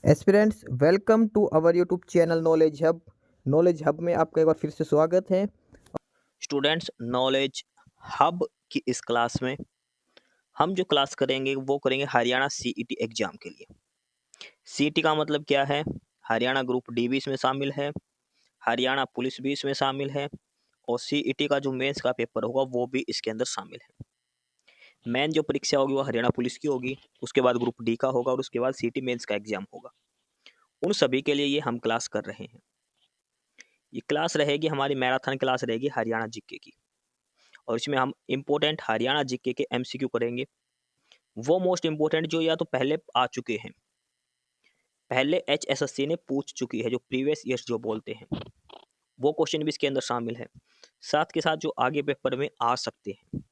Aspirants welcome to our YouTube channel knowledge hub में आपका एक बार फिर से स्वागत है। स्टूडेंट्स, नॉलेज हब की इस क्लास में हम जो क्लास करेंगे वो करेंगे हरियाणा सीईटी एग्जाम के लिए। सीईटी का मतलब क्या है? हरियाणा ग्रुप डी भी इसमें शामिल है, हरियाणा पुलिस भी इसमें शामिल है और सीईटी का जो मेंस का पेपर होगा वो भी इसके अंदर शामिल है। मेन जो परीक्षा होगी वो हरियाणा पुलिस की होगी, उसके बाद ग्रुप डी का होगा और उसके बाद सीईटी मेंस का एग्जाम होगा। उन सभी के लिए ये हम क्लास कर रहे हैं। ये क्लास रहेगी, हमारी मैराथन क्लास रहेगी हरियाणा जीके की, और इसमें हम इम्पोर्टेंट हरियाणा जीके के एमसीक्यू करेंगे। वो मोस्ट इम्पोर्टेंट जो या तो पहले आ चुके हैं, पहले एचएसएससी ने पूछ चुकी है, जो प्रीवियस ईयर्स जो बोलते हैं, वो क्वेश्चन भी इसके अंदर शामिल है। साथ के साथ जो आगे पेपर में आ सकते हैं,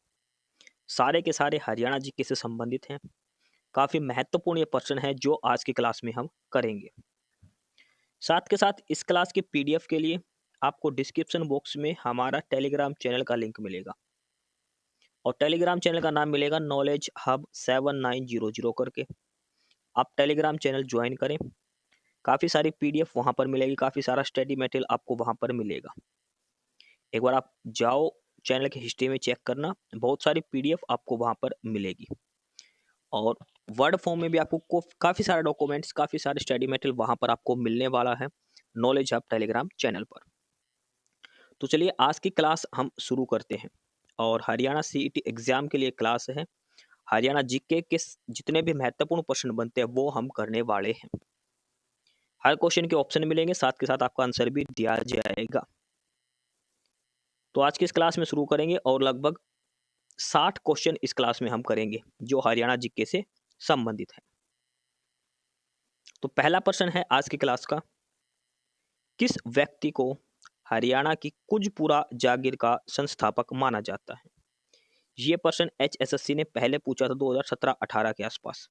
सारे के सारे हरियाणा जीके से संबंधित हैं। काफ़ी महत्वपूर्ण ये प्रश्न है जो आज की क्लास में हम करेंगे। साथ के साथ इस क्लास के पीडीएफ के लिए आपको डिस्क्रिप्शन बॉक्स में हमारा टेलीग्राम चैनल का लिंक मिलेगा, और टेलीग्राम चैनल का नाम मिलेगा नॉलेज हब 7900 करके। आप टेलीग्राम चैनल ज्वाइन करें, काफ़ी सारी पीडीएफ वहाँ पर मिलेगी, काफ़ी सारा स्टडी मटेरियल आपको वहाँ पर मिलेगा। एक बार आप जाओ, चैनल की हिस्ट्री में चेक करना, बहुत सारी पीडीएफ आपको वहाँ पर मिलेगी, और वर्ड फॉर्म में भी आपको काफ़ी सारे डॉक्यूमेंट्स, काफ़ी सारे स्टडी मटेरियल वहाँ पर आपको मिलने वाला है नॉलेज हब टेलीग्राम चैनल पर। तो चलिए आज की क्लास हम शुरू करते हैं, और हरियाणा सीईटी एग्जाम के लिए क्लास है। हरियाणा जीके के जितने भी महत्वपूर्ण प्रश्न बनते हैं वो हम करने वाले हैं। हर क्वेश्चन के ऑप्शन मिलेंगे, साथ के साथ आपका आंसर भी दिया जाएगा। तो आज की इस क्लास में शुरू करेंगे, और लगभग 60 क्वेश्चन इस क्लास में हम करेंगे जो हरियाणा जीके से संबंधित है। तो पहला प्रश्न है आज की क्लास का, किस व्यक्ति को हरियाणा की कुजपुरा जागीर का संस्थापक माना जाता है? ये प्रश्न एचएसएससी ने पहले पूछा था 2017-18 के आसपास।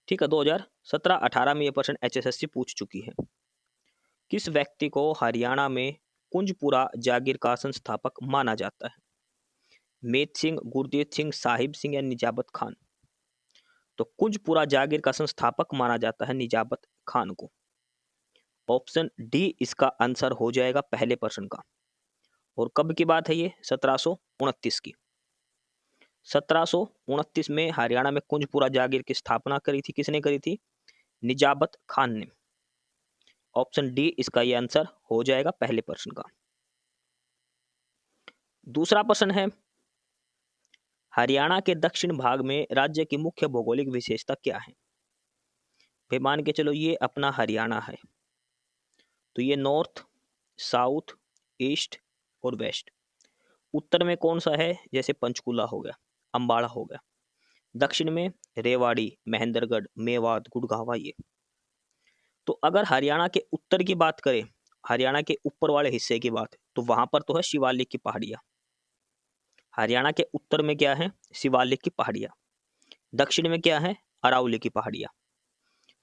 ठीक है, 2017-18 में ये प्रश्न एचएसएससी पूछ चुकी है। किस व्यक्ति को हरियाणा में कुंजपुरा जागीर का संस्थापक माना जाता है? मेत सिंह, गुरदीत सिंह, साहिब सिंह या निजाबत खान? तो कुंजपुरा जागीर का संस्थापक माना जाता है निजाबत खान को। ऑप्शन डी इसका आंसर हो जाएगा पहले प्रश्न का। और कब की बात है ये? 1729 की। 1729 में हरियाणा में कुंजपुरा जागीर की स्थापना करी थी। किसने करी थी? निजाबत खान ने। ऑप्शन डी इसका ये आंसर हो जाएगा पहले प्रश्न का। दूसरा प्रश्न है, हरियाणा के दक्षिण भाग में राज्य की मुख्य भौगोलिक विशेषता क्या है? भाई मान के चलो ये अपना हरियाणा है, तो ये नॉर्थ, साउथ, ईस्ट और वेस्ट। उत्तर में कौन सा है? जैसे पंचकुला हो गया, अंबाला हो गया। दक्षिण में रेवाड़ी, महेंद्रगढ़, मेवात, गुड़गांवा ये। तो अगर हरियाणा के उत्तर की बात करें, हरियाणा के ऊपर वाले हिस्से की बात, तो वहां पर तो है शिवालिक की पहाड़ियां। हरियाणा के उत्तर में क्या है? शिवालिक की पहाड़ियां। दक्षिण में क्या है? अरावली की पहाड़ियां।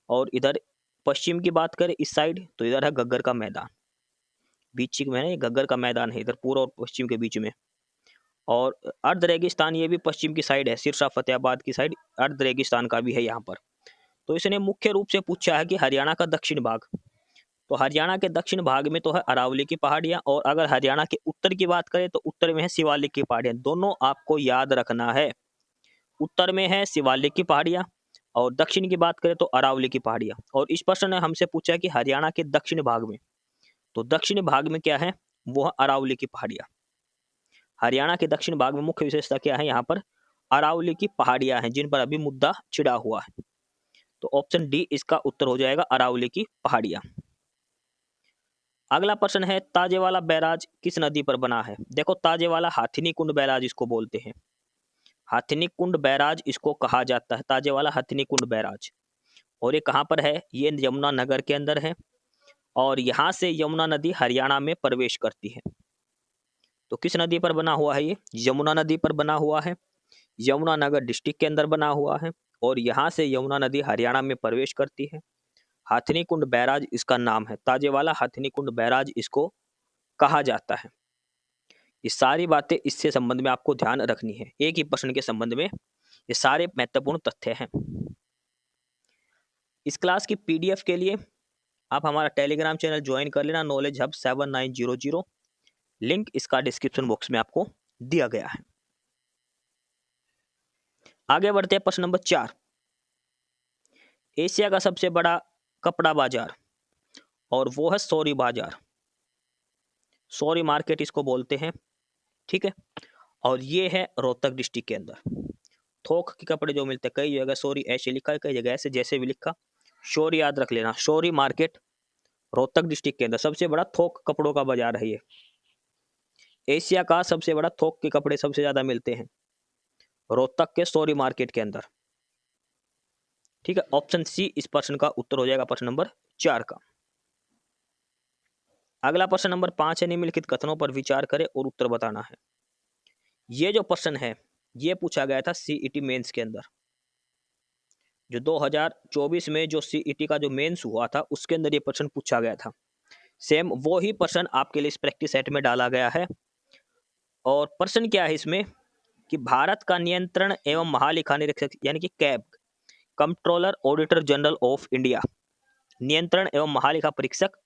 और इधर पश्चिम की बात करें इस साइड, तो इधर है गग्गर का मैदान। बीच में है, गग्गर का मैदान है इधर पूर्व और पश्चिम के बीच में। और अर्ध रेगिस्तान ये भी पश्चिम की साइड है, सिरसा फतेहाबाद की साइड अर्ध रेगिस्तान का भी है यहाँ पर। तो इसने मुख्य रूप से पूछा है कि हरियाणा का दक्षिण भाग, तो हरियाणा के दक्षिण भाग में तो है अरावली की पहाड़ियां, और अगर हरियाणा के उत्तर की बात करें तो उत्तर में है शिवालिक की पहाड़ियां। दोनों आपको याद रखना है, उत्तर में है शिवालिक की पहाड़ियां और दक्षिण की बात करें तो अरावली की पहाड़ियां। और इस प्रश्न ने हमसे पूछा कि हरियाणा के दक्षिण भाग में, तो दक्षिण भाग में क्या है? वो है अरावली की पहाड़ियां। हरियाणा के दक्षिण भाग में मुख्य विशेषता क्या है? यहाँ पर अरावली की पहाड़ियां हैं जिन पर अभी मुद्दा छिड़ा हुआ है। तो ऑप्शन डी इसका उत्तर हो जाएगा, अरावली की पहाड़ियां। अगला प्रश्न है, ताजेवाला बैराज किस नदी पर बना है? देखो, ताजेवाला हाथिनी कुंड बैराज इसको बोलते हैं। हाथिनी कुंड बैराज इसको कहा जाता है, ताजेवाला हाथिनी कुंड बैराज। और ये कहाँ पर है? ये यमुना नगर के अंदर है, और यहाँ से यमुना नदी हरियाणा में प्रवेश करती है। तो किस नदी पर बना हुआ है ये? यमुना नदी पर बना हुआ है। यमुना नगर डिस्ट्रिक्ट के अंदर बना हुआ है, और यहाँ से यमुना नदी हरियाणा में प्रवेश करती है। हाथिनी कुंड बैराज इसका नाम है, ताजेवाला हाथिनी कुंड बैराज इसको कहा जाता है। ये सारी बातें इससे संबंध में आपको ध्यान रखनी है, एक ही प्रश्न के संबंध में ये सारे महत्वपूर्ण तथ्य हैं। इस क्लास की PDF के लिए आप हमारा टेलीग्राम चैनल ज्वाइन कर लेना, नॉलेज हब 7900। लिंक इसका डिस्क्रिप्शन बॉक्स में आपको दिया गया है। आगे बढ़ते हैं प्रश्न नंबर 4। एशिया का सबसे बड़ा कपड़ा बाजार और वो है सौरी बाजार, सौरी मार्केट इसको बोलते हैं, ठीक है। और ये है रोहतक डिस्ट्रिक्ट के अंदर। थोक के कपड़े जो मिलते हैं, कई जगह सौरी ऐसे लिखा है, कई जगह ऐसे जैसे भी लिखा, शौरी याद रख लेना। शौरी मार्केट रोहतक डिस्ट्रिक्ट के अंदर सबसे बड़ा थोक कपड़ों का बाजार है ये। एशिया का सबसे बड़ा थोक के कपड़े सबसे ज्यादा मिलते हैं रोहतक के शौरी मार्केट के अंदर, ठीक है। ऑप्शन सी इस प्रश्न का उत्तर हो जाएगा, प्रश्न नंबर 4 का। अगला प्रश्न नंबर 5 है, निम्नलिखित कथनों पर विचार करें और उत्तर बताना है। ये जो प्रश्न है ये पूछा गया था CET मेंस के अंदर, जो 2024 में जो CET का जो मेंस हुआ था उसके अंदर ये प्रश्न पूछा गया था। सेम वो ही प्रश्न आपके लिए इस प्रैक्टिस सेट में डाला गया है। और प्रश्न क्या है इसमें कि भारत का नियंत्रण एवं महालेखा निरीक्षक यानी कि cab, controller auditor general of India, नियंत्रण एवं महालेखा परीक्षक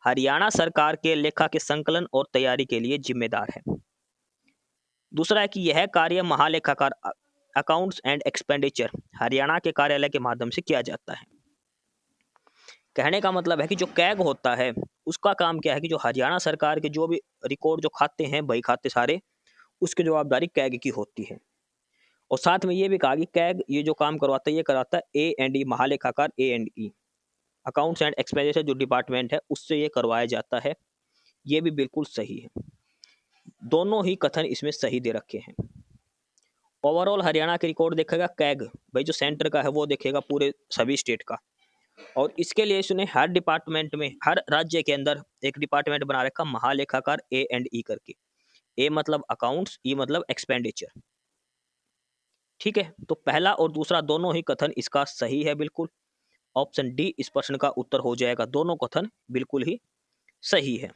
हरियाणा सरकार के लेखा के संकलन और तैयारी के लिए जिम्मेदार है। दूसरा है कि यह कार्य महालेखाकार अकाउंट्स एंड एक्सपेंडिचर हरियाणा के कार्यालय के माध्यम से किया जाता है। कहने का मतलब है कि जो कैग होता है उसका काम क्या है कि जो हरियाणा सरकार के जो भी रिकॉर्ड जो खाते हैं, बही खाते सारे, उसकी जवाबदारी कैग की होती है। और साथ में ये भी कहा कि कैग ये जो काम करवाता है ये कराता है A&E, महालेखाकार A&E, अकाउंट्स एंड एक्सपेंडिचर जो डिपार्टमेंट है उससे ये करवाया जाता है। ये भी बिल्कुल सही है, दोनों ही कथन इसमें सही दे रखे हैं। ओवरऑल हरियाणा के रिकॉर्ड देखेगा कैग, भाई जो सेंटर का है वो देखेगा पूरे सभी स्टेट का। और इसके लिए इसने हर डिपार्टमेंट में, हर राज्य के अंदर एक डिपार्टमेंट बना रखा महालेखाकार A&E करके। ए मतलब अकाउंट्स, ई मतलब एक्सपेंडिचर, ठीक है। तो पहला और दूसरा दोनों ही कथन इसका सही है बिल्कुल। ऑप्शन डी इस प्रश्न का उत्तर हो जाएगा, दोनों कथन बिल्कुल ही सही है।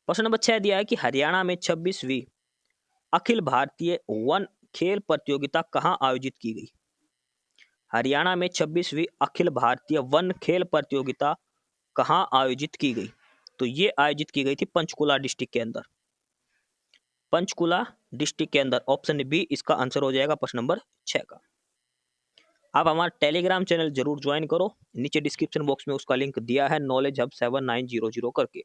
प्रश्न नंबर 6 दिया है कि हरियाणा में 26वीं अखिल भारतीय वन खेल प्रतियोगिता कहां आयोजित की गई। हरियाणा में 26वीं अखिल भारतीय वन खेल प्रतियोगिता कहां आयोजित की गई, तो ये आयोजित की गई थी पंचकुला डिस्ट्रिक्ट के अंदर, पंचकुला डिस्ट्रिक्ट के अंदर। ऑप्शन बी इसका आंसर हो जाएगा प्रश्न नंबर 6 का। आप हमारा टेलीग्राम चैनल जरूर ज्वाइन करो, नीचे डिस्क्रिप्शन बॉक्स में उसका लिंक दिया है, नॉलेज हब 7900 करके।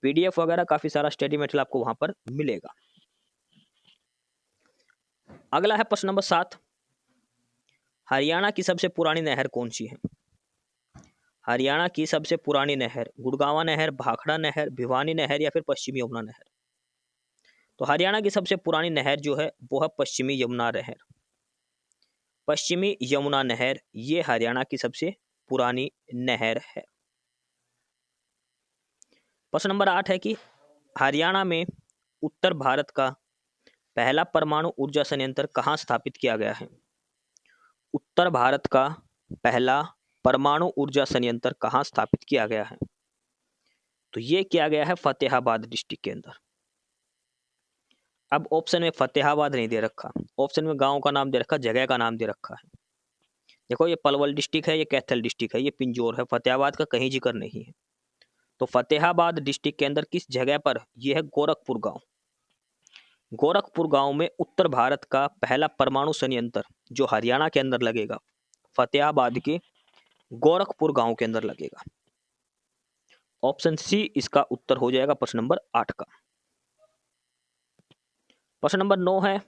PDF वगैरह काफी सारा स्टडी मटेरियल आपको वहां पर मिलेगा। अगला है प्रश्न नंबर 7, हरियाणा की सबसे पुरानी नहर कौन सी है। हरियाणा की सबसे पुरानी नहर गुड़गांवा नहर, भाखड़ा नहर, भिवानी नहर या फिर पश्चिमी यमुना नहर। तो हरियाणा की सबसे पुरानी नहर जो है वो है पश्चिमी यमुना नहर। पश्चिमी यमुना नहर ये हरियाणा की सबसे पुरानी नहर है। प्रश्न नंबर 8 है कि हरियाणा में उत्तर भारत का पहला परमाणु ऊर्जा संयंत्र कहाँ स्थापित किया गया है। उत्तर भारत का पहला परमाणु ऊर्जा संयंत्र कहाँ स्थापित किया गया है, तो ये किया गया है फतेहाबाद डिस्ट्रिक्ट के अंदर। अब ऑप्शन में फतेहाबाद नहीं दे रखा, ऑप्शन में गांव का नाम दे रखा, जगह का नाम दे रखा है। देखो ये पलवल डिस्ट्रिक्ट है, ये कैथल डिस्ट्रिक्ट है, ये पिंजौर है, फतेहाबाद का कहीं जिक्र नहीं है। तो फतेहाबाद डिस्ट्रिक्ट के अंदर किस जगह पर, यह है गोरखपुर गांव। गोरखपुर गांव में उत्तर भारत का पहला परमाणु संयंत्र जो हरियाणा के अंदर लगेगा, फतेहाबाद के गोरखपुर गांव के अंदर लगेगा। ऑप्शन सी इसका उत्तर हो जाएगा प्रश्न नंबर 8 का। प्रश्न नंबर 9 है,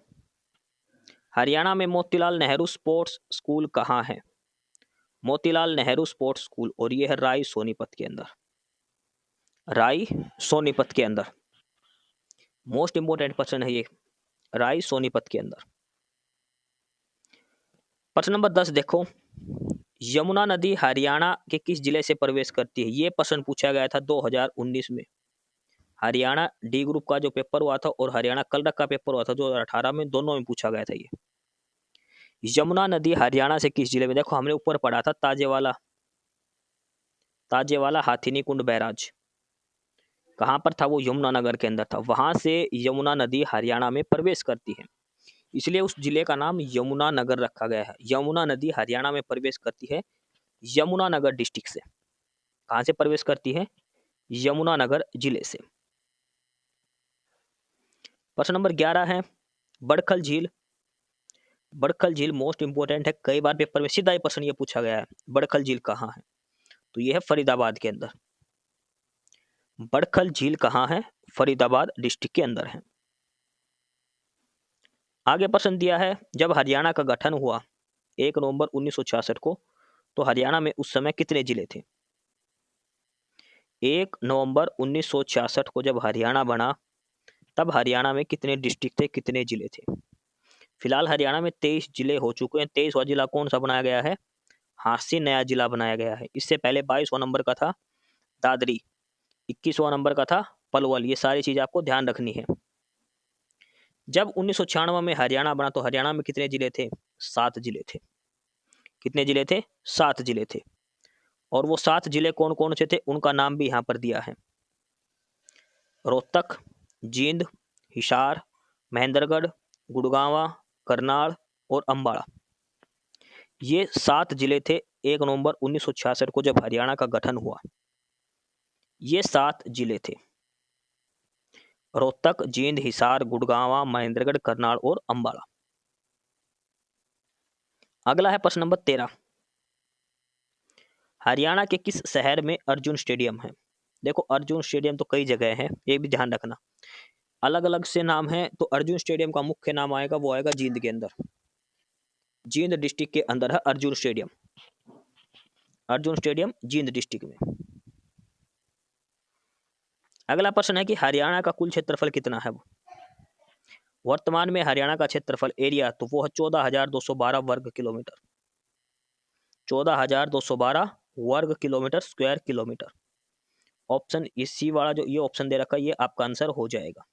हरियाणा में मोतीलाल नेहरू स्पोर्ट्स स्कूल कहाँ है। मोतीलाल नेहरू स्पोर्ट्स स्कूल, और यह है राय सोनीपत के अंदर, राय सोनीपत के अंदर। मोस्ट इंपोर्टेंट प्रश्न है ये, राय सोनीपत के अंदर। प्रश्न नंबर 10 देखो, यमुना नदी हरियाणा के किस जिले से प्रवेश करती है। ये प्रश्न पूछा गया था 2019 में। हरियाणा डी ग्रुप का जो पेपर हुआ था और हरियाणा कलरक का पेपर हुआ था 2018 में, दोनों में पूछा गया था ये। यमुना नदी हरियाणा से किस जिले में, देखो हमने ऊपर पढ़ा था ताजेवाला, ताजेवाला हाथीनी कुंड बैराज कहाँ पर था, वो यमुनानगर के अंदर था। वहां से यमुना नदी हरियाणा में प्रवेश करती है। इसलिए उस जिले का नाम यमुना नगर रखा गया है। यमुना नदी हरियाणा में प्रवेश करती है यमुनानगर डिस्ट्रिक्ट से। कहाँ से प्रवेश करती है? यमुनानगर जिले से। प्रश्न नंबर 11 है बड़खल झील। बड़खल झील मोस्ट इंपोर्टेंट है, कई बार पेपर में सीधा ही प्रश्न ये पूछा गया है, बड़खल झील कहाँ है? तो ये है फरीदाबाद के अंदर। बड़खल झील कहाँ है? फरीदाबाद डिस्ट्रिक्ट के अंदर है। आगे प्रश्न दिया है जब हरियाणा का गठन हुआ 1 नवंबर 1966 को, तो हरियाणा में उस समय कितने जिले थे? 1 नवंबर 1966 को जब हरियाणा बना, तब हरियाणा में कितने डिस्ट्रिक्ट थे, कितने जिले थे? फिलहाल हरियाणा में 23 जिले हो चुके हैं। 23वां जिला कौन सा बनाया गया है? हांसी नया जिला बनाया गया है। इससे पहले 22वां नंबर का था दादरी, 21वां नंबर का था पलवल। ये सारी चीज आपको ध्यान रखनी है। जब 1996 में हरियाणा बना तो हरियाणा में कितने जिले थे? 7 जिले थे। कितने जिले थे? 7 जिले थे। और वो 7 जिले कौन कौन से थे उनका नाम भी यहाँ पर दिया है। रोहतक, जींद, हिसार, महेंद्रगढ़, गुड़गांवा, करनाल और अंबाला। ये 7 जिले थे 1 नवंबर 1966 को जब हरियाणा का गठन हुआ। ये 7 जिले थे रोहतक, जींद, हिसार, गुड़गांवा, महेंद्रगढ़, करनाल और अंबाला। अगला है प्रश्न नंबर 13। हरियाणा के किस शहर में अर्जुन स्टेडियम है? देखो अर्जुन स्टेडियम तो कई जगह है, ये भी ध्यान रखना, अलग अलग से नाम है। तो अर्जुन स्टेडियम का मुख्य नाम आएगा, वो आएगा जींद के अंदर। जींद डिस्ट्रिक्ट के अंदर है Arjun stadium. Arjun stadium Jind district में। अगला प्रश्न है कि हरियाणा का कुल क्षेत्रफल कितना है? वर्तमान में हरियाणा का क्षेत्रफल एरिया तो वो है 14,212 वर्ग किलोमीटर। 14,212 वर्ग किलोमीटर, स्क्वायर किलोमीटर। ऑप्शन इसी वाला जो ये ऑप्शन दे रखा है, ये आपका आंसर हो जाएगा।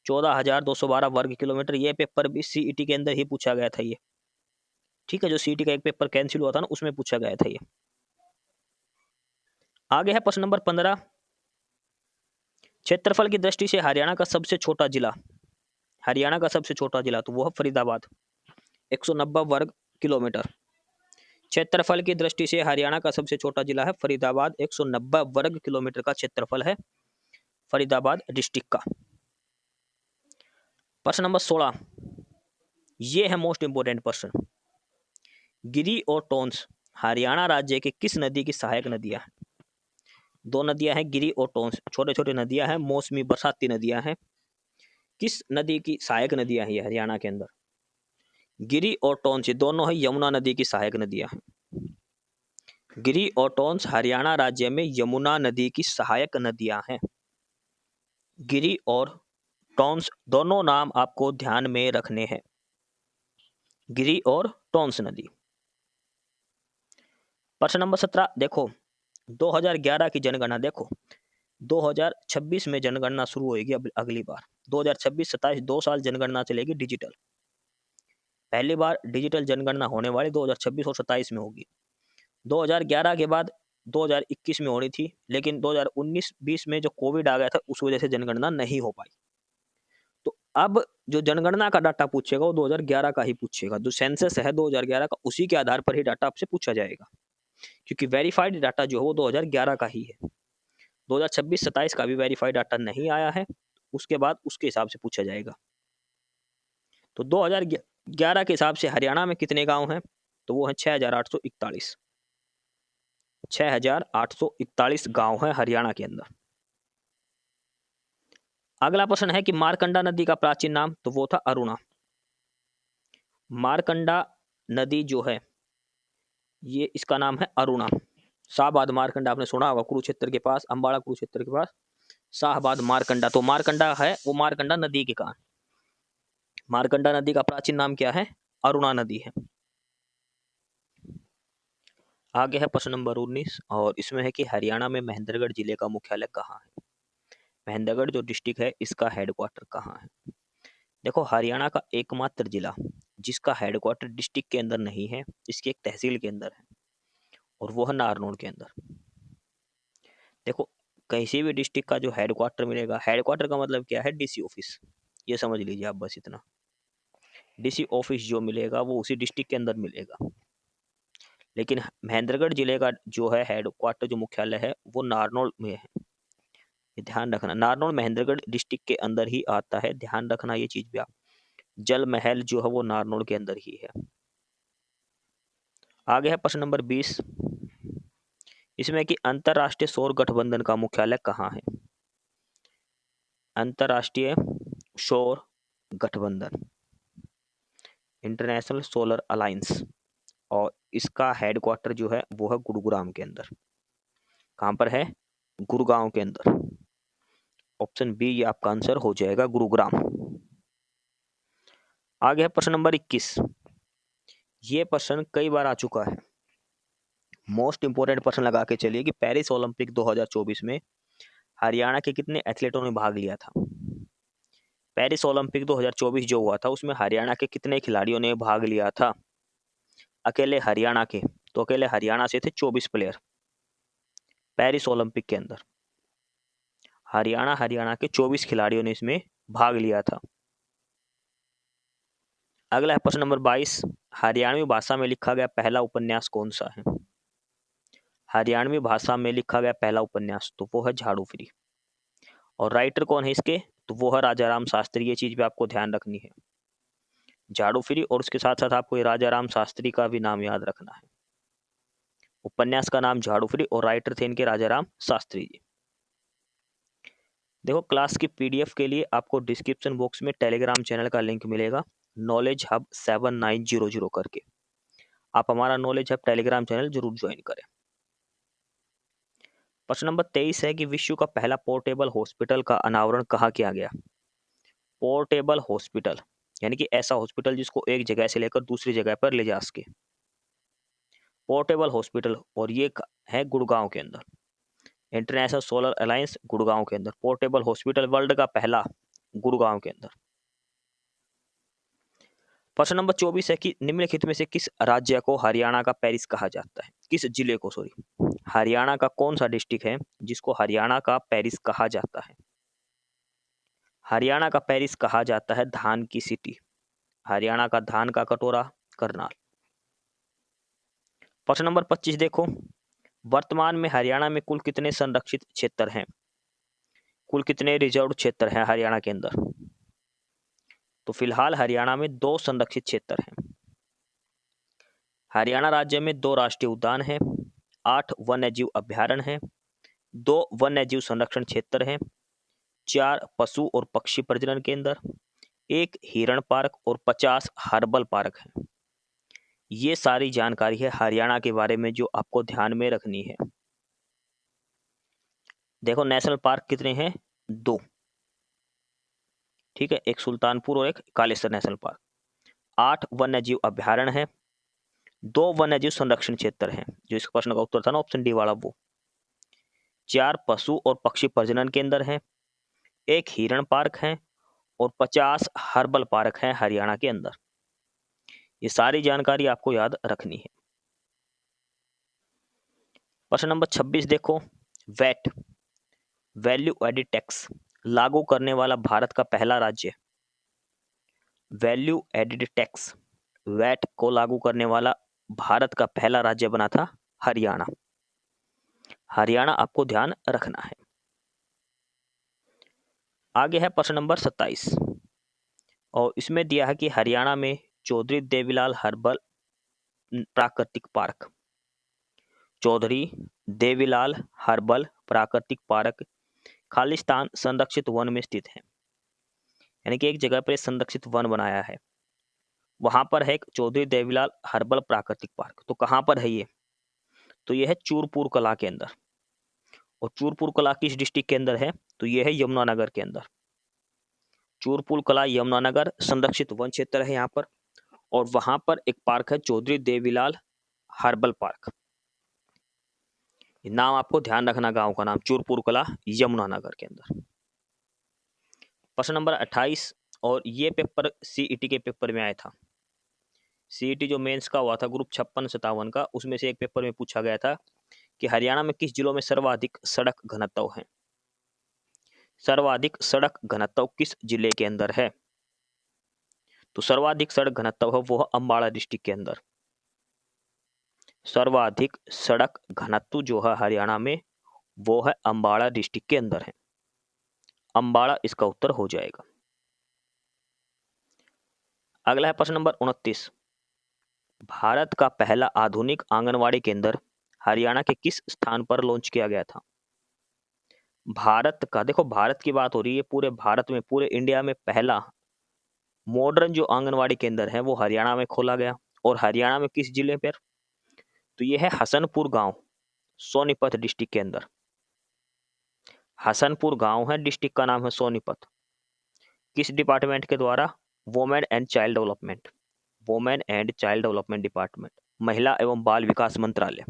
14,212 वर्ग किलोमीटर। ये पेपर भी सीईटी के अंदर ही पूछा गया था ये। ठीक है, जो सीईटी का एक पेपर कैंसिल हुआ था ना, उसमें पूछा गया था ये। आगे है प्रश्न नंबर 15। क्षेत्रफल की दृष्टि से हरियाणा का सबसे छोटा जिला, हरियाणा का सबसे छोटा जिला तो वो है फरीदाबाद, 190 वर्ग किलोमीटर। क्षेत्रफल की दृष्टि से हरियाणा का सबसे छोटा जिला है फरीदाबाद, 190 वर्ग किलोमीटर का क्षेत्रफल है फरीदाबाद डिस्ट्रिक्ट का। प्रश्न नंबर 16, ये है मोस्ट इंपोर्टेंट प्रश्न। गिरी और टोंस हरियाणा राज्य के किस नदी की सहायक नदियां हैं? 2 नदियां हैं गिरी और टोंस, छोटे छोटे नदियां हैं, मौसमी बरसाती नदियां हैं। किस नदी की सहायक नदियां हैं ये हरियाणा के अंदर? गिरी और टोंस ये दोनों है यमुना नदी की सहायक नदियां हैं। गिरी और टोंस हरियाणा राज्य में यमुना नदी की सहायक नदियां हैं। गिरी और टोंस दोनों नाम आपको ध्यान में रखने हैं, गिरी और टोंस नदी। प्रश्न नंबर 17 देखो, 2011 की जनगणना देखो, 2026 में जनगणना शुरू होगी अब अगली बार। 2026-27 2 साल जनगणना चलेगी डिजिटल। पहली बार डिजिटल जनगणना होने वाली 2026 और 27 में होगी। 2011 के बाद 2021 में होनी थी, लेकिन 2019-20 में जो कोविड आ गया था उस वजह से जनगणना नहीं हो पाई। तो अब जो जनगणना का डाटा पूछेगा वो 2011 का ही पूछेगा। जो सेंसस है 2011 का, उसी के आधार पर ही डाटा आपसे पूछा जाएगा, क्योंकि वेरीफाइड डाटा जो है वो 2011 का ही है। 2026-27 का भी वेरीफाइड डाटा नहीं आया है, उसके बाद उसके हिसाब से पूछा जाएगा। तो 2011 के हिसाब से हरियाणा में कितने गांव हैं? तो वो है 6,841। 6,841 गांव है हरियाणा के अंदर। अगला प्रश्न है कि मारकंडा नदी का प्राचीन नाम, तो वो था अरुणा। मारकंडा नदी जो है ये इसका नाम है अरुणा। शाहबाद मारकंडा आपने सुना होगा, कुरुक्षेत्र के पास, अंबाला कुरुक्षेत्र के पास शाहबाद मारकंडा। तो मारकंडा है वो मारकंडा नदी के कारण। मारकंडा नदी का प्राचीन नाम क्या है? अरुणा नदी है। आगे है प्रश्न नंबर 19 और इसमें है कि हरियाणा में महेंद्रगढ़ जिले का मुख्यालय कहाँ है? महेंद्रगढ़ जो डिस्ट्रिक्ट है इसका हेडक्वार्टर कहाँ है? देखो हरियाणा का एकमात्र जिला जिसका हेडक्वार्टर डिस्ट्रिक्ट के अंदर नहीं है, इसकी एक तहसील के अंदर है, और वो है नारनौल के अंदर। देखो किसी भी डिस्ट्रिक्ट का जो हेडक्वार्टर मिलेगा, हेडक्वार्टर का मतलब क्या है? डीसी ऑफिस, ये समझ लीजिए आप बस इतना। डीसी ऑफिस जो मिलेगा वो उसी डिस्ट्रिक्ट के अंदर मिलेगा, लेकिन महेंद्रगढ़ जिले का जो है हेड क्वार्टर जो मुख्यालय है वो नारनौल में है। ये ध्यान रखना, नारनौल महेंद्रगढ़ डिस्ट्रिक्ट के अंदर ही आता है, ध्यान रखना ये चीज भी आप। जल महल जो है वो नारनौल के अंदर ही है। आगे है प्रश्न नंबर 20, इसमें कि अंतरराष्ट्रीय सौर गठबंधन का मुख्यालय कहाँ है। अंतरराष्ट्रीय सौर गठबंधन, इंटरनेशनल सोलर अलायंस, और इसका हेडक्वार्टर जो है वो है गुरुग्राम के अंदर। कहाँ पर है? गुरुगांव के अंदर। ऑप्शन बी ये आपका आंसर हो जाएगा, गुरुग्राम। आगे है प्रश्न नंबर 21, ये प्रश्न कई बार आ चुका है, मोस्ट इंपोर्टेंट प्रश्न लगा के चलिए कि पेरिस ओलंपिक 2024 में हरियाणा के कितने एथलीटों ने भाग लिया था। पेरिस ओलंपिक 2024 जो हुआ था उसमें हरियाणा के कितने खिलाड़ियों ने भाग लिया था। अकेले हरियाणा के, तो अकेले हरियाणा से थे 24 प्लेयर पेरिस ओलंपिक के अंदर। हरियाणा के 24 खिलाड़ियों ने इसमें भाग लिया था। अगला है प्रश्न नंबर 22, हरियाणवी भाषा में लिखा गया पहला उपन्यास कौन सा है। हरियाणवी भाषा में लिखा गया पहला उपन्यास तो वो है झाड़ू फ्री, और राइटर कौन है इसके, तो वो है राजा राम शास्त्री। ये चीज भी आपको ध्यान रखनी है, झाड़ू फ्री और उसके साथ साथ आपको ये राजा राम शास्त्री का भी नाम याद रखना है। उपन्यास का नाम झाड़ू फ्री और राइटर थे इनके राजा राम शास्त्री जी। देखो क्लास की पीडीएफ के लिए आपको डिस्क्रिप्शन बॉक्स में टेलीग्राम चैनल का लिंक मिलेगा, नॉलेज हब 7900 करके। आप हमारा नॉलेज हब टेलीग्राम चैनल जरूर ज्वाइन करें। प्रश्न नंबर 23 है कि विश्व का पहला पोर्टेबल हॉस्पिटल का अनावरण कहाँ किया गया। पोर्टेबल हॉस्पिटल यानी कि ऐसा हॉस्पिटल जिसको एक जगह से लेकर दूसरी जगह पर ले जा सके, पोर्टेबल हॉस्पिटल, और ये है गुड़गांव के अंदर। इंटरनेशनल सोलर अलायंस गुड़गांव के अंदर, पोर्टेबल हॉस्पिटल वर्ल्ड का पहला गुड़गांव के अंदर। प्रश्न नंबर 24 है कि निम्नलिखित में से किस राज्य को हरियाणा का पेरिस कहा जाता है। किस जिले को, सॉरी, हरियाणा का कौन सा डिस्ट्रिक्ट है जिसको हरियाणा का पेरिस कहा जाता है। हरियाणा का पेरिस कहा जाता है धान की सिटी, हरियाणा का धान का कटोरा करनाल। प्रश्न नंबर 25 देखो, वर्तमान में हरियाणा में कुल कितने संरक्षित क्षेत्र हैं। कुल कितने रिजर्व क्षेत्र हैं हरियाणा के अंदर, तो फिलहाल हरियाणा में 2 संरक्षित क्षेत्र हैं। हरियाणा राज्य में 2 राष्ट्रीय उद्यान हैं, 8 वन्यजीव अभ्यारण्य हैं, 2 वन्यजीव संरक्षण क्षेत्र हैं, 4 पशु और पक्षी प्रजनन केंद्र, 1 हिरण पार्क और 50 हर्बल पार्क हैं। ये सारी जानकारी है हरियाणा के बारे में जो आपको ध्यान में रखनी है। देखो नेशनल पार्क कितने हैं, 2, ठीक है, एक सुल्तानपुर और एक कालेसर नेशनल पार्क। 8 वन्यजीव अभ्यारण्य है, 2 वन्यजीव संरक्षण क्षेत्र हैं, जो इस प्रश्न का उत्तर था ना ऑप्शन डी वाला वो। 4 पशु और पक्षी प्रजनन केंद्र हैं, 1 हिरण पार्क है और 50 हर्बल पार्क हैं हरियाणा के अंदर। ये सारी जानकारी आपको याद रखनी है। प्रश्न नंबर 26 देखो, वैट वैल्यू एडिड टैक्स लागू करने वाला भारत का पहला राज्य। वैल्यू एडिड टैक्स वैट को लागू करने वाला भारत का पहला राज्य बना था हरियाणा। हरियाणा आपको ध्यान रखना है। आगे है प्रश्न नंबर 27 और इसमें दिया है कि हरियाणा में चौधरी देवीलाल हर्बल प्राकृतिक पार्क, चौधरी देवीलाल हर्बल प्राकृतिक पार्क खालिस्तान संरक्षित वन में स्थित है, यानी कि एक जगह पर संरक्षित वन बनाया है, वहां पर है एक चौधरी देवीलाल हर्बल प्राकृतिक पार्क। तो कहां पर है ये, तो ये है चूरपुर कला के अंदर, और चूरपुर कला किस डिस्ट्रिक्ट के अंदर है, तो ये है यमुनानगर के अंदर। चूरपुर कला यमुनानगर संरक्षित वन क्षेत्र है यहाँ पर, और वहां पर एक पार्क है चौधरी देवीलाल हर्बल पार्क। नाम आपको ध्यान रखना, गांव का नाम चूरपुर कला यमुनानगर के अंदर। प्रश्न नंबर 28 और ये पेपर सीईटी के पेपर में आया था। सीईटी जो मेंस का हुआ था ग्रुप 56-57 का, उसमें से एक पेपर में पूछा गया था कि हरियाणा में किस जिलों में सर्वाधिक सड़क घनत्व है। सर्वाधिक सड़क घनत्व किस जिले के अंदर है, तो सर्वाधिक सड़क घनत्व है वो है अम्बाड़ा डिस्ट्रिक्ट के अंदर। सर्वाधिक सड़क घनत्व जो है हरियाणा में वो है अम्बाड़ा डिस्ट्रिक्ट के अंदर है। अम्बाड़ा इसका उत्तर हो जाएगा। अगला है प्रश्न नंबर 29। भारत का पहला आधुनिक आंगनवाड़ी केंद्र हरियाणा के किस स्थान पर लॉन्च किया गया था? भारत का, देखो भारत की बात हो रही है, पूरे भारत में, पूरे इंडिया में पहला मॉडर्न जो आंगनवाड़ी केंद्र है वो हरियाणा में खोला गया। और हरियाणा में किस जिले पर? तो ये है हसनपुर गांव, सोनीपत डिस्ट्रिक्ट के अंदर। हसनपुर गांव है, डिस्ट्रिक्ट का नाम है सोनीपत। किस डिपार्टमेंट के द्वारा? Women and child development, women and child development department, महिला एवं बाल विकास मंत्रालय।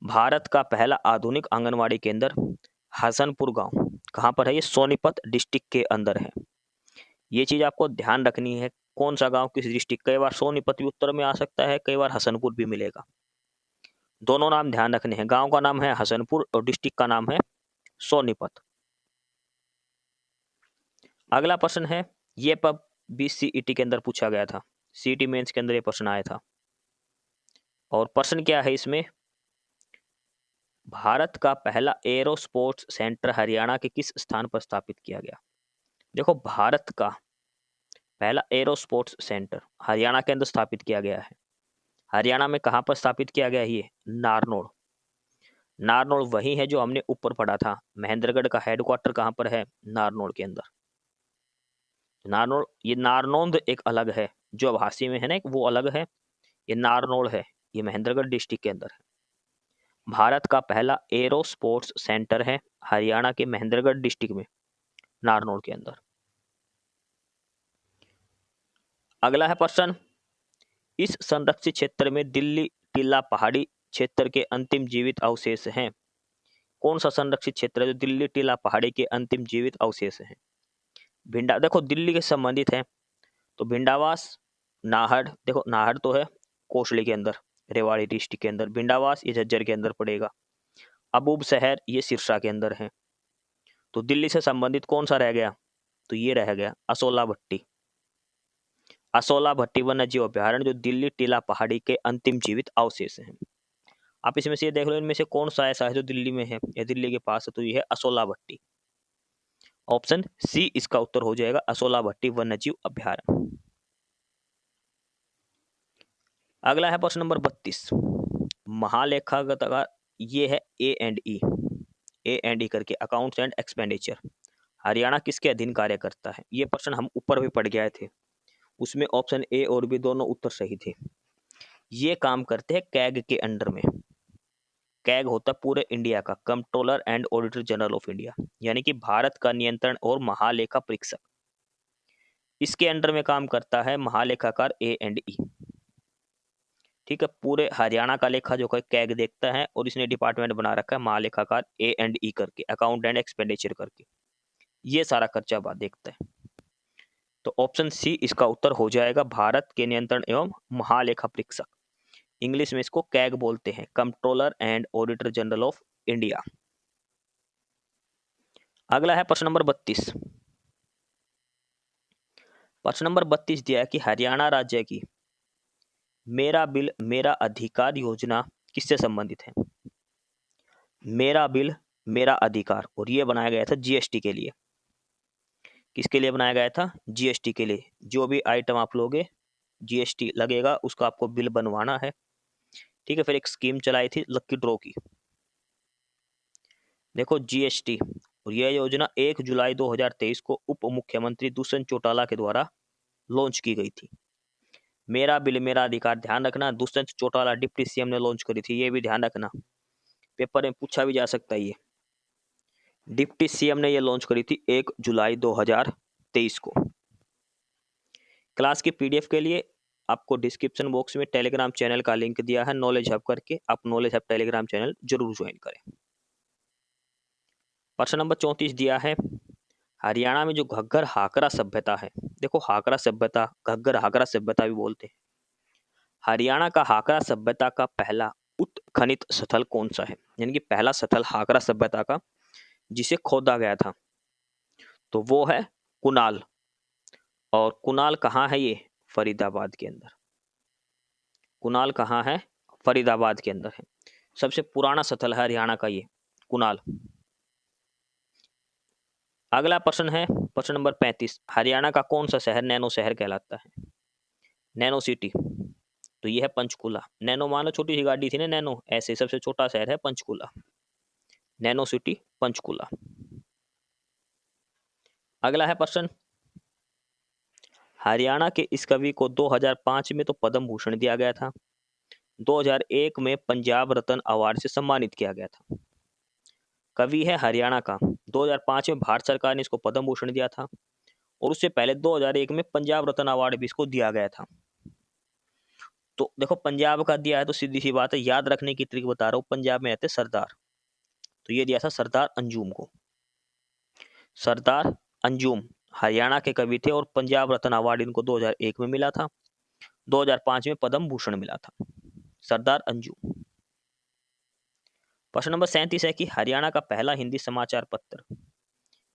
भारत का पहला आधुनिक आंगनवाड़ी केंद्र हसनपुर गांव कहाँ पर है? ये सोनीपत डिस्ट्रिक्ट के अंदर है। ये चीज आपको ध्यान रखनी है, कौन सा गांव किस डिस्ट्रिक्ट। कई बार सोनीपत भी उत्तर में आ सकता है, कई बार हसनपुर भी मिलेगा। दोनों नाम ध्यान रखने हैं, गांव का नाम है हसनपुर और डिस्ट्रिक्ट का नाम है सोनीपत। अगला प्रश्न है, ये पब भी सीईटी के अंदर पूछा गया था, सीईटी मेंस के अंदर ये प्रश्न आया था। और प्रश्न क्या है इसमें? भारत का पहला एरो स्पोर्ट्स सेंटर हरियाणा के किस स्थान पर स्थापित किया गया? देखो भारत का पहला एरो स्पोर्ट्स सेंटर हरियाणा के अंदर स्थापित किया गया है। हरियाणा में कहाँ पर स्थापित किया गया? ये नारनौल। नारनौल वही है जो हमने ऊपर पढ़ा था, महेंद्रगढ़ का हेडक्वार्टर कहाँ पर है? नारनौल के अंदर। नारनौल, ये नारनौंद एक अलग है, जो अब हांसी में है ना, वो अलग है। ये नारनौल है, ये महेंद्रगढ़ डिस्ट्रिक्ट के अंदर है। भारत का पहला एरो स्पोर्ट्स सेंटर है हरियाणा के महेंद्रगढ़ डिस्ट्रिक्ट में, नारनौल के अंदर। अगला है प्रश्न, इस संरक्षित क्षेत्र में दिल्ली टीला पहाड़ी क्षेत्र के अंतिम जीवित अवशेष हैं। कौन सा संरक्षित क्षेत्र है जो दिल्ली टीला पहाड़ी के अंतिम जीवित अवशेष हैं? भिंडा, देखो दिल्ली के संबंधित है तो भिंडावास, नाहड़, देखो नाहड़ तो है कोसली के अंदर, रेवाड़ी डिस्ट्रिक्ट के अंदर। भिंडावास ये झज्जर के अंदर पड़ेगा। अबूब शहर ये सिरसा के अंदर है। तो दिल्ली से संबंधित कौन सा रह गया? तो ये रह गया असोला भट्टी। असोला भट्टी वन्य जीव अभ्यारण्य जो दिल्ली टीला पहाड़ी के अंतिम जीवित अवशेष हैं। आप इसमें से ये देख लो, इनमें से कौन सा ऐसा है जो दिल्ली में है या दिल्ली के पास है? तो ये है असोला भट्टी। ऑप्शन सी इसका उत्तर हो जाएगा, असोला भट्टी वन्य जीव अभ्यारण्य। अगला है प्रश्न नंबर 32। महालेखाकार, ये है ए एंड ई करके, अकाउंट्स एंड एक्सपेंडिचर, हरियाणा किसके अधीन कार्य करता है? ये प्रश्न हम ऊपर भी पढ़ गए थे, उसमें ऑप्शन ए और बी दोनों उत्तर सही थे। ये काम करते हैं कैग के अंडर में। कैग होता है पूरे इंडिया का controller and auditor general of India, यानी कि भारत का नियंत्रण और महालेखा परीक्षक। इसके अंडर में काम करता है महालेखाकार ए एंड ई। ठीक है, पूरे हरियाणा का लेखा जो कैग देखता है, और इसने डिपार्टमेंट बना रखा है महालेखाकार ए एंड ई करके, अकाउंट एंड एक्सपेंडिचर करके, ये सारा खर्चा बात देखता है। तो ऑप्शन सी इसका उत्तर हो जाएगा, भारत के नियंत्रण एवं महालेखा परीक्षक। इंग्लिश में इसको कैग बोलते हैं, controller and auditor general of India. अगला है प्रश्न नंबर 32। प्रश्न नंबर 32 दिया है कि हरियाणा राज्य की मेरा बिल मेरा अधिकार योजना किससे संबंधित है? मेरा बिल मेरा अधिकार, और ये बनाया गया था जीएसटी के लिए। किसके लिए बनाया गया था? जीएसटी के लिए। जो भी आइटम आप लोगे जीएसटी लगेगा, उसका आपको बिल बनवाना है। ठीक है, फिर एक स्कीम चलाई थी लक्की ड्रॉ की, देखो जीएसटी, और यह योजना 1 जुलाई 2023 को उप मुख्यमंत्री दुष्यंत चौटाला के द्वारा लॉन्च की गई थी। मेरा बिल मेरा अधिकार, ध्यान रखना दुष्यंत चौटाला डिप्टी सीएम ने लॉन्च करी थी, ये भी ध्यान रखना, पेपर में पूछा भी जा सकता है। ये डिप्टी सीएम ने ये लॉन्च करी थी 1 जुलाई 2023 को। क्लास की पीडीएफ के लिए आपको डिस्क्रिप्शन बॉक्स में टेलीग्राम चैनल का लिंक दिया है नॉलेज हब करके, आप नॉलेज हब टेलीग्राम चैनल जरूर ज्वाइन करें। प्रश्न नंबर 34 दिया है, हरियाणा में जो घग्गर हाकरा सभ्यता है, देखो हाकरा सभ्यता, घग्गर हाकरा सभ्यता भी बोलते हैं। हरियाणा का हाकरा सभ्यता का पहला उत्खनित स्थल कौन सा है? यानी कि पहला स्थल हाकरा सभ्यता का जिसे खोदा गया था, तो वो है कुनाल। और कुनाल कहाँ है ये? फरीदाबाद के अंदर। कुनाल कहाँ है? फरीदाबाद के अंदर है। सबसे पुराना स्थल है हरियाणा का ये कुनाल। अगला प्रश्न है प्रश्न नंबर 35। हरियाणा का कौन सा शहर नैनो शहर कहलाता है? Nano city. तो ये है पंचकुला। नैनो मानो छोटी सी गाड़ी थी ना, नैनो, ऐसे सबसे छोटा शहर है पंचकुला। Nano city Panchkula. अगला है प्रश्न, हरियाणा के इस कवि को 2005 में तो पद्म भूषण दिया गया था, 2001 में पंजाब रत्न अवार्ड से सम्मानित किया गया था। कवि है हरियाणा का, 2005 में भारत सरकार ने इसको पद्म भूषण दिया था और उससे पहले 2001 में पंजाब रत्न अवार्ड भी इसको दिया गया था। तो देखो पंजाब का दिया है तो सीधी सी बात है, याद रखने की ट्रिक बता रहा हूँ, पंजाब में रहते सरदार, तो ये दिया था सरदार अंजुम को। सरदार अंजुम हरियाणा के कवि थे और पंजाब रत्न अवार्ड इनको 2001 में मिला था, 2005 में पद्म भूषण मिला था। सरदार अंजुम। प्रश्न नंबर 37 है कि हरियाणा का पहला हिंदी समाचार पत्र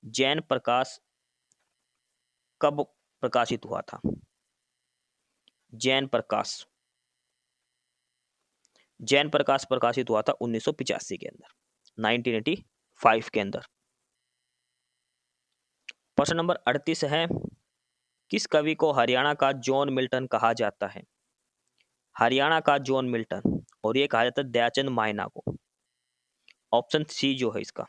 जैन प्रकाश कब प्रकाशित हुआ था? जैन प्रकाश। जैन प्रकाश प्रकाशित हुआ था 1985 के अंदर, 1985 के अंदर। प्रश्न नंबर 38 है, किस कवि को हरियाणा का जॉन मिल्टन कहा जाता है? हरियाणा का जॉन मिल्टन, और ये कहा जाता है दयाचंद मायना को। ऑप्शन सी जो है इसका,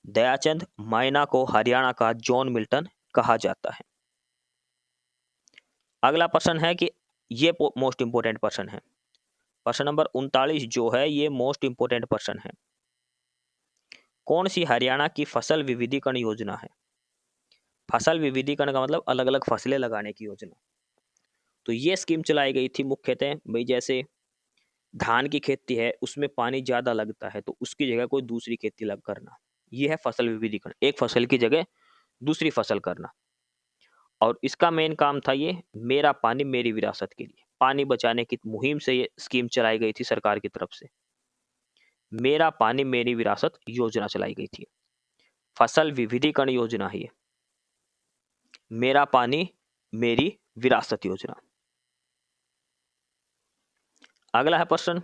दयाचंद मायना को हरियाणा का जॉन मिल्टन कहा जाता है। अगला प्रश्न है कि ये मोस्ट इंपोर्टेंट प्रश्न है, प्रश्न नंबर 39 जो है ये मोस्ट इंपोर्टेंट प्रश्न है। कौन सी हरियाणा की फसल विविधीकरण योजना है? फसल विविधीकरण का मतलब अलग अलग फसलें लगाने की योजना। तो ये स्कीम चलाई गई थी मुख्यतः भाई, जैसे धान की खेती है उसमें पानी ज्यादा लगता है तो उसकी जगह कोई दूसरी खेती लग करना, ये है फसल विविधीकरण, एक फसल की जगह दूसरी फसल करना। और इसका मेन काम था ये मेरा पानी मेरी विरासत के लिए, पानी बचाने की मुहिम से ये स्कीम चलाई गई थी सरकार की तरफ से। मेरा पानी मेरी विरासत योजना चलाई गई थी, फसल विविधीकरण योजना है ये, मेरा पानी मेरी विरासत योजना। अगला है प्रश्न,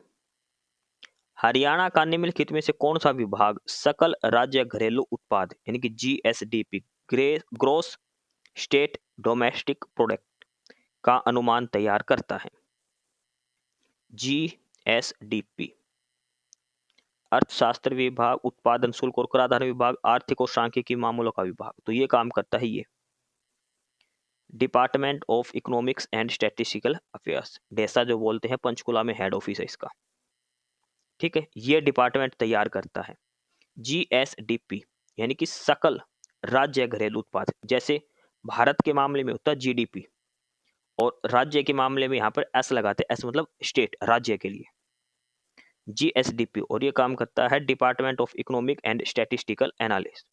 हरियाणा का निम्नलिखित में से कौन सा विभाग सकल राज्य घरेलू उत्पाद यानी कि GSDP, gross state domestic product का अनुमान तैयार करता है? जीएसडीपी। अर्थशास्त्र विभाग, उत्पादन शुल्क और कराधान विभाग, आर्थिक और सांख्यिकी मामलों का विभाग, तो ये काम करता है ये department of economics and statistical affairs, DESA जो बोलते हैं, पंचकुला में हेड ऑफिस है इसका। ठीक है, ये डिपार्टमेंट तैयार करता है जीएसडीपी यानी कि सकल राज्य घरेलू उत्पाद। जैसे भारत के मामले में होता है जीडीपी और राज्य के मामले में यहाँ पर एस लगाते हैं, एस मतलब स्टेट, राज्य के लिए जीएसडीपी। और ये काम करता है department of economic and statistical analysis,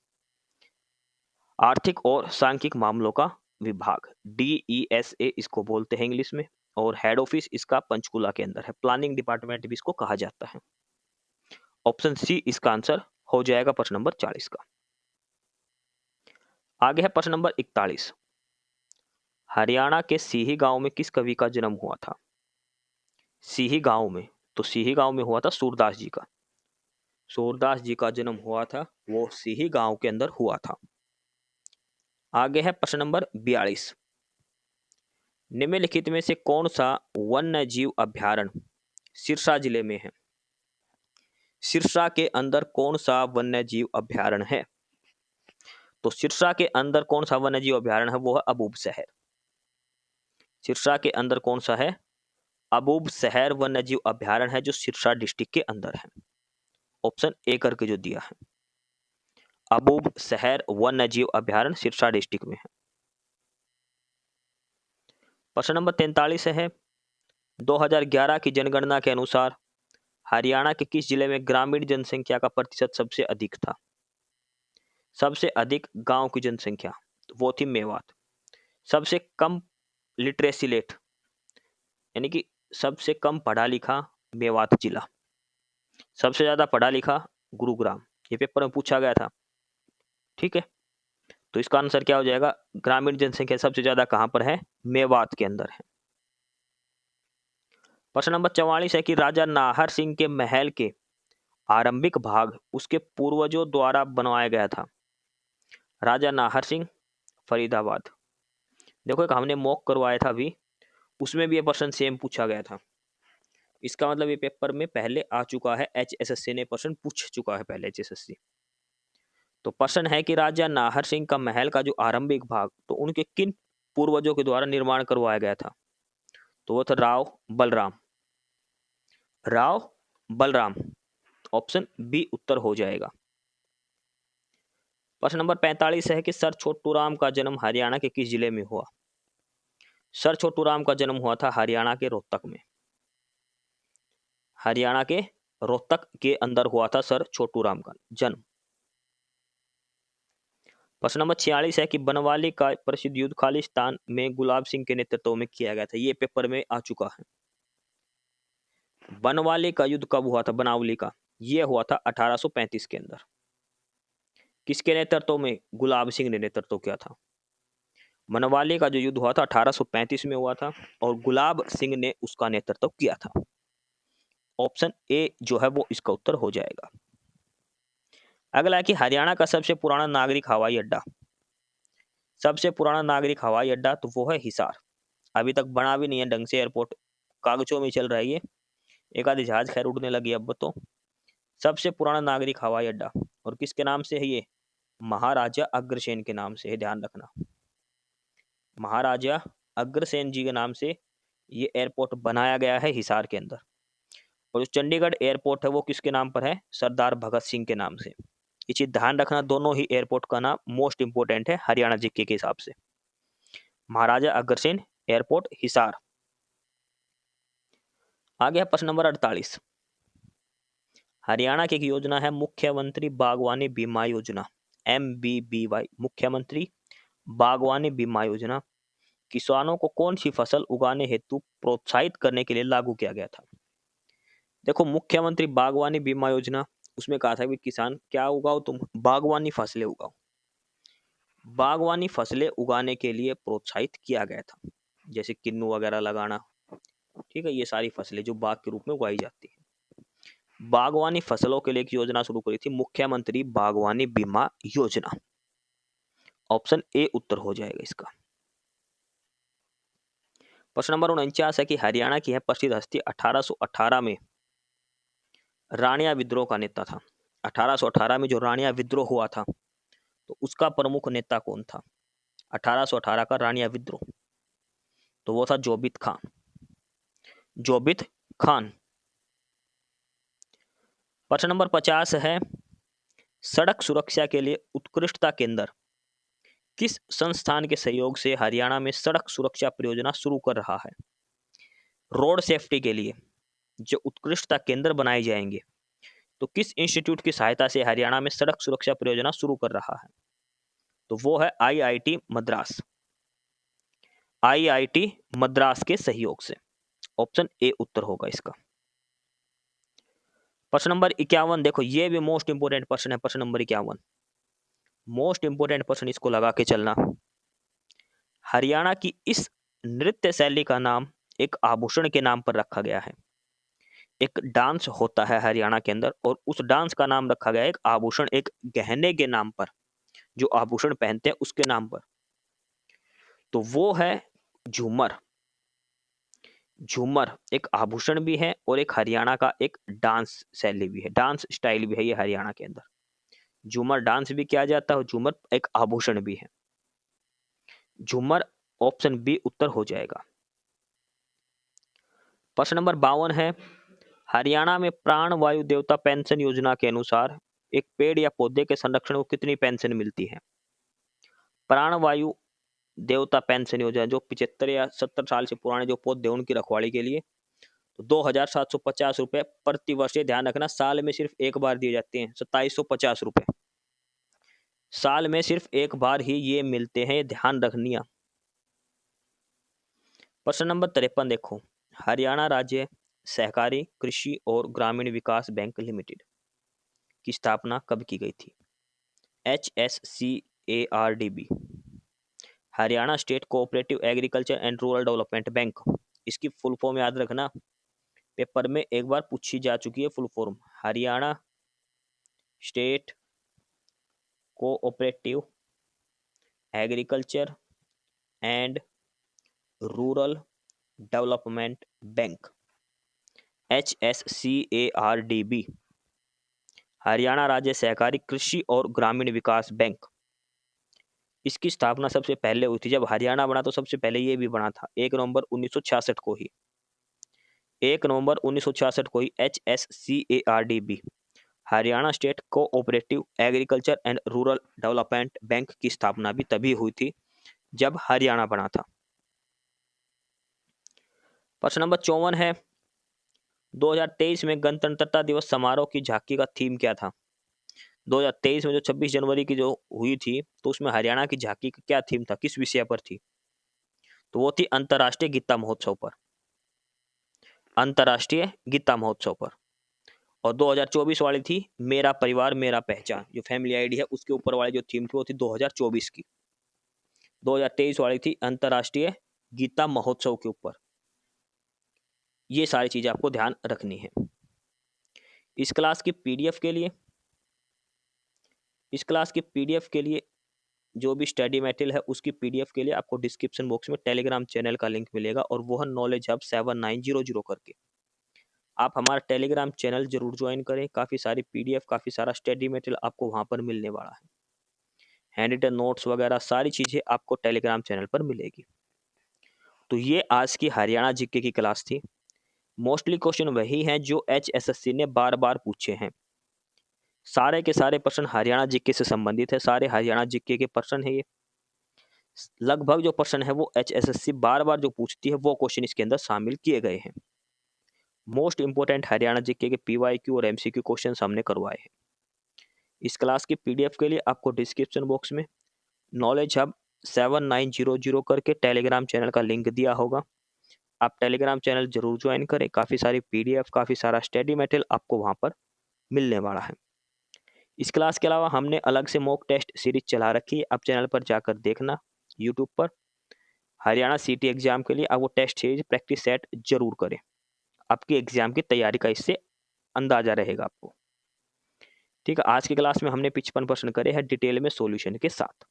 आर्थिक और सांख्यिक मामलों का विभाग, डीईएसए इसको बोलते हैं इंग्लिश में, और हेड ऑफिस इसका पंचकुला के अंदर है, प्लानिंग डिपार्टमेंट भी इसको कहा जाता है। ऑप्शन सी इसका आंसर हो जाएगा प्रश्न नंबर 40 का। आगे है प्रश्न नंबर 41, हरियाणा के सीही गांव में किस कवि का जन्म हुआ था? सीही गांव में, तो सीही गांव में हुआ था सूरदास जी का, सूरदास जी का जन्म हुआ था, वो सीही गांव के अंदर हुआ था। आगे है प्रश्न नंबर 42, निम्नलिखित में से कौन सा वन्य जीव अभ्यारण्य सिरसा जिले में है? सिरसा के अंदर कौन सा वन्य जीव अभ्यारण्य है? तो सिरसा के अंदर कौन सा वन्य जीव अभ्यारण्य है? वो है अबूब शहर। सिरसा के अंदर कौन सा है? अबूब शहर वन्य जीव अभ्यारण्य है जो सिरसा डिस्ट्रिक्ट के अंदर है। ऑप्शन ए करके जो दिया है, अबूब शहर वन्य जीव अभ्यारण्य सिरसा डिस्ट्रिक्ट में है। प्रश्न नंबर 43 है, 2011 की जनगणना के अनुसार हरियाणा के किस जिले में ग्रामीण जनसंख्या का प्रतिशत सबसे अधिक था? सबसे अधिक गांव की जनसंख्या, तो वो थी मेवात। सबसे कम लिटरेसी रेट यानी कि सबसे कम पढ़ा लिखा मेवात जिला। सबसे ज्यादा पढ़ा लिखा गुरुग्राम, ये पेपर में पूछा गया था। ठीक है, तो इसका आंसर क्या हो जाएगा? ग्रामीण जनसंख्या सबसे ज्यादा कहां पर है? मेवात के अंदर है। प्रश्न नंबर 44 है कि राजा नाहर सिंह के महल के आरंभिक भाग उसके पूर्वजों द्वारा बनवाया गया था। राजा नाहर सिंह, फरीदाबाद। देखो एक हमने मॉक करवाया था अभी, उसमें भी ये प्रश्न सेम पूछा गया था। इसका मतलब ये पेपर में पहले आ चुका है, HSSC ने प्रश्न पूछ चुका है पहले HSSC। तो प्रश्न है कि राजा नाहर सिंह का महल का जो आरंभिक भाग तो उनके किन पूर्वजों के द्वारा निर्माण करवाया गया था? तो वो था राव बलराम। राव बलराम, ऑप्शन बी उत्तर हो जाएगा। प्रश्न नंबर 45 है कि सर छोटूराम का जन्म हरियाणा के किस जिले में हुआ? सर छोटूराम का जन्म हुआ था हरियाणा के रोहतक में। हरियाणा के रोहतक के अंदर हुआ था सर छोटूराम का जन्म। प्रश्न नंबर 46 है कि बनवाली का प्रसिद्ध युद्ध खालिस्तान में गुलाब सिंह के नेतृत्व में किया गया था। ये पेपर में आ चुका है। बनवाली का युद्ध कब हुआ था? बनावली का, ये हुआ था 1835 के अंदर। किसके नेतृत्व में? गुलाब सिंह ने नेतृत्व किया था। बनवाली का जो युद्ध हुआ था 1835 में हुआ था और गुलाब सिंह ने उसका नेतृत्व किया था। ऑप्शन ए जो है वो इसका उत्तर हो जाएगा। अगला है कि हरियाणा का सबसे पुराना नागरिक हवाई अड्डा। सबसे पुराना नागरिक हवाई अड्डा तो वो है हिसार। अभी तक बना भी नहीं है ढंग से एयरपोर्ट, कागजों में चल रहा है ये। एक आधी जहाज खैर उड़ने लगी अब तो। सबसे पुराना नागरिक हवाई अड्डा और किसके नाम से है ये? महाराजा अग्रसेन के नाम से है, ध्यान रखना। महाराजा अग्रसेन जी के नाम से ये एयरपोर्ट बनाया गया है हिसार के अंदर। और जो चंडीगढ़ एयरपोर्ट है वो किसके नाम पर है? सरदार भगत सिंह के नाम से। ये चीज ध्यान रखना, दोनों ही एयरपोर्ट का नाम मोस्ट इंपोर्टेंट है हरियाणा जीके के हिसाब से। महाराजा अग्रसेन एयरपोर्ट हिसार। आगे है प्रश्न नंबर 48। हरियाणा की एक योजना है मुख्यमंत्री बागवानी बीमा योजना, MBBY, मुख्यमंत्री बागवानी बीमा योजना। किसानों को कौन सी फसल उगाने हेतु प्रोत्साहित करने के लिए लागू किया गया था? देखो मुख्यमंत्री बागवानी बीमा योजना, उसमें कहा था कि किसान क्या उगाओ? तुम बागवानी फसलें उगाओ। बागवानी फसलें उगाने के लिए प्रोत्साहित किया गया था, जैसे किन्नू वगैरह लगाना। ठीक है, ये सारी फसलें जो बाग के रूप में उगाई जाती है। बागवानी फसलों के लिए एक योजना शुरू करी थी, मुख्यमंत्री बागवानी बीमा योजना। ऑप्शन ए उत्तर हो जाएगा इसका। प्रश्न नंबर 49 है कि हरियाणा की है प्रसिद्ध हस्ती 1818 में राणिया विद्रोह का नेता था। 1818 में जो राणिया विद्रोह हुआ था तो उसका प्रमुख नेता कौन था? 1818 का राणिया विद्रोह तो वो था जोबित खान। जोबित खान। प्रश्न नंबर 50 है सड़क सुरक्षा के लिए उत्कृष्टता केंद्र किस संस्थान के सहयोग से हरियाणा में सड़क सुरक्षा परियोजना शुरू कर रहा है? रोड सेफ्टी के लिए जो उत्कृष्टता केंद्र बनाए जाएंगे तो किस इंस्टीट्यूट की सहायता से हरियाणा में सड़क सुरक्षा परियोजना शुरू कर रहा है? तो वो है IIT मद्रास। IIT मद्रास के सहयोग से। ऑप्शन ए उत्तर होगा इसका। प्रश्न नंबर 51, देखो ये भी मोस्ट इंपोर्टेंट प्रश्न है। प्रश्न नंबर 51 मोस्ट इंपोर्टेंट प्रश्न, इसको लगा के चलना। हरियाणा की इस नृत्य शैली का नाम एक आभूषण के नाम पर रखा गया है। एक डांस होता है हरियाणा के अंदर और उस डांस का नाम रखा गया है एक आभूषण, एक गहने के नाम पर, जो आभूषण पहनते हैं उसके नाम पर। तो वो है झूमर। झूमर एक आभूषण भी है और एक हरियाणा का एक डांस शैली भी है, डांस स्टाइल भी है ये हरियाणा के अंदर। झूमर डांस भी किया जाता है, झूमर एक आभूषण भी है। झूमर ऑप्शन बी उत्तर हो जाएगा। प्रश्न नंबर 52 है हरियाणा में प्राण वायु देवता पेंशन योजना के अनुसार एक पेड़ या पौधे के संरक्षण को कितनी पेंशन मिलती है? प्राण वायु देवता पेंशन योजना जो 75 या 70 साल से पुराने जो पौधे उनकी रखवाली के लिए तो 2750 रुपए प्रति वर्ष। ध्यान रखना साल में सिर्फ एक बार दिए जाते हैं, 2750 रुपए साल में सिर्फ एक बार ही ये मिलते हैं, ध्यान रखनिया। प्रश्न नंबर 53 देखो हरियाणा राज्य सहकारी कृषि और ग्रामीण विकास बैंक लिमिटेड की स्थापना कब की गई थी? HSCL HSCARDB, Haryana state cooperative agriculture and rural development bank. इसकी फुल फॉर्म याद रखना, पेपर में एक बार पूछी जा चुकी है full form. Haryana state cooperative agriculture and rural development bank, HSCARDB। Haryana राज्य सहकारी कृषि और ग्रामीण विकास बैंक। इसकी स्थापना सबसे पहले हुई थी, जब हरियाणा बना तो सबसे पहले ये भी बना था 1 नवंबर 1966 को ही। 1 नवंबर 1966 को ही HSCARDB, Haryana state cooperative agriculture and rural development bank की स्थापना भी तभी हुई थी जब हरियाणा बना था। प्रश्न नंबर 54 है, 2023 में गणतंत्रता दिवस समारोह की झांकी का थीम क्या था? 2023 में जो 26 जनवरी की जो हुई थी, तो उसमें हरियाणा की झांकी का क्या थीम था, किस विषय पर थी? तो वो थी अंतर्राष्ट्रीय गीता महोत्सव पर, अंतर्राष्ट्रीय गीता महोत्सव पर। और 2024 वाली थी मेरा परिवार मेरा पहचान, जो फैमिली आईडी है उसके ऊपर वाली जो थीम थी वो थी 2024 की। 2023 वाली थी अंतर्राष्ट्रीय गीता महोत्सव के ऊपर। ये सारी चीजें आपको ध्यान रखनी है। इस क्लास की पीडीएफ के लिए जो भी स्टडी मटेरियल है उसकी पीडीएफ के लिए आपको डिस्क्रिप्शन बॉक्स में टेलीग्राम चैनल का लिंक मिलेगा, और वो है नॉलेज हब 7900 करके। आप हमारा टेलीग्राम चैनल जरूर ज्वाइन करें, काफ़ी सारी पीडीएफ, काफ़ी सारा स्टडी मटेरियल आपको वहाँ पर मिलने वाला है। हैंड रिटन नोट्स वगैरह सारी चीज़ें आपको टेलीग्राम चैनल पर मिलेगी। तो ये आज की हरियाणा जीके की क्लास थी। मोस्टली क्वेश्चन वही हैं जो HSSC ने बार बार पूछे हैं। सारे के सारे प्रश्न हरियाणा जीके से संबंधित है, सारे हरियाणा जीके के प्रश्न है ये। लगभग जो प्रश्न है वो HSSC बार बार जो पूछती है वो क्वेश्चन इसके अंदर शामिल किए गए हैं। मोस्ट इंपोर्टेंट हरियाणा जीके के PYQ और MCQ क्वेश्चन हमने करवाए हैं। इस क्लास की पीडीएफ के लिए आपको डिस्क्रिप्शन बॉक्स में नॉलेज हब 7900 करके टेलीग्राम चैनल का लिंक दिया होगा। आप टेलीग्राम चैनल जरूर ज्वाइन करें, काफ़ी सारी पीडीएफ, काफ़ी सारा स्टडी मटेरियल आपको वहाँ पर मिलने वाला है। इस क्लास के अलावा हमने अलग से मॉक टेस्ट सीरीज चला रखी है, आप चैनल पर जाकर देखना यूट्यूब पर। हरियाणा CT एग्जाम के लिए आप वो टेस्ट सीरीज प्रैक्टिस सेट जरूर करें, आपकी एग्जाम की तैयारी का इससे अंदाजा रहेगा आपको। ठीक है, आज की क्लास में हमने 55 प्रश्न करे हैं डिटेल में सॉल्यूशन के साथ।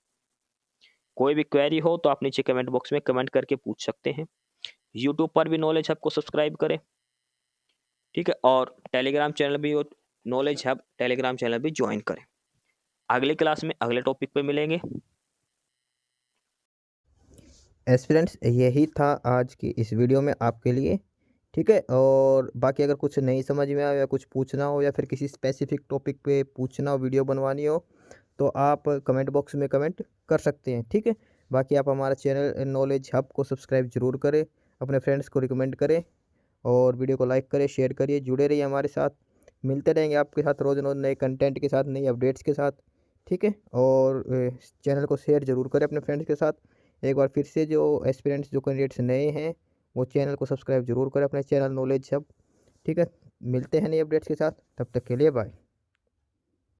कोई भी क्वेरी हो तो आप नीचे कमेंट बॉक्स में कमेंट करके पूछ सकते हैं। यूट्यूब पर भी नॉलेज हब को सब्सक्राइब करें, ठीक है, और टेलीग्राम चैनल भी, नॉलेज हब टेलीग्राम चैनल भी ज्वाइन करें। अगली क्लास में अगले टॉपिक पे मिलेंगे। एस्पिरेंट्स, यही था आज की इस वीडियो में आपके लिए, ठीक है। और बाकी अगर कुछ नहीं समझ में आया या कुछ पूछना हो या फिर किसी स्पेसिफिक टॉपिक पे पूछना हो, वीडियो बनवानी हो, तो आप कमेंट बॉक्स में कमेंट कर सकते हैं, ठीक है। बाकी आप हमारा चैनल नॉलेज हब को सब्सक्राइब जरूर करें, अपने फ्रेंड्स को रिकमेंड करें, और वीडियो को लाइक करें, शेयर करिए, जुड़े रहिए हमारे साथ। मिलते रहेंगे आपके साथ रोज़ रोज़ नए कंटेंट के साथ, नई अपडेट्स के साथ, ठीक है। और चैनल को शेयर जरूर करें अपने फ्रेंड्स के साथ। एक बार फिर से जो एस्पिरेंट्स, जो कैंडिडेट्स नए हैं, वो चैनल को सब्सक्राइब जरूर करें अपने चैनल नॉलेज हब, ठीक है। मिलते हैं नई अपडेट्स के साथ, तब तक के लिए बाय।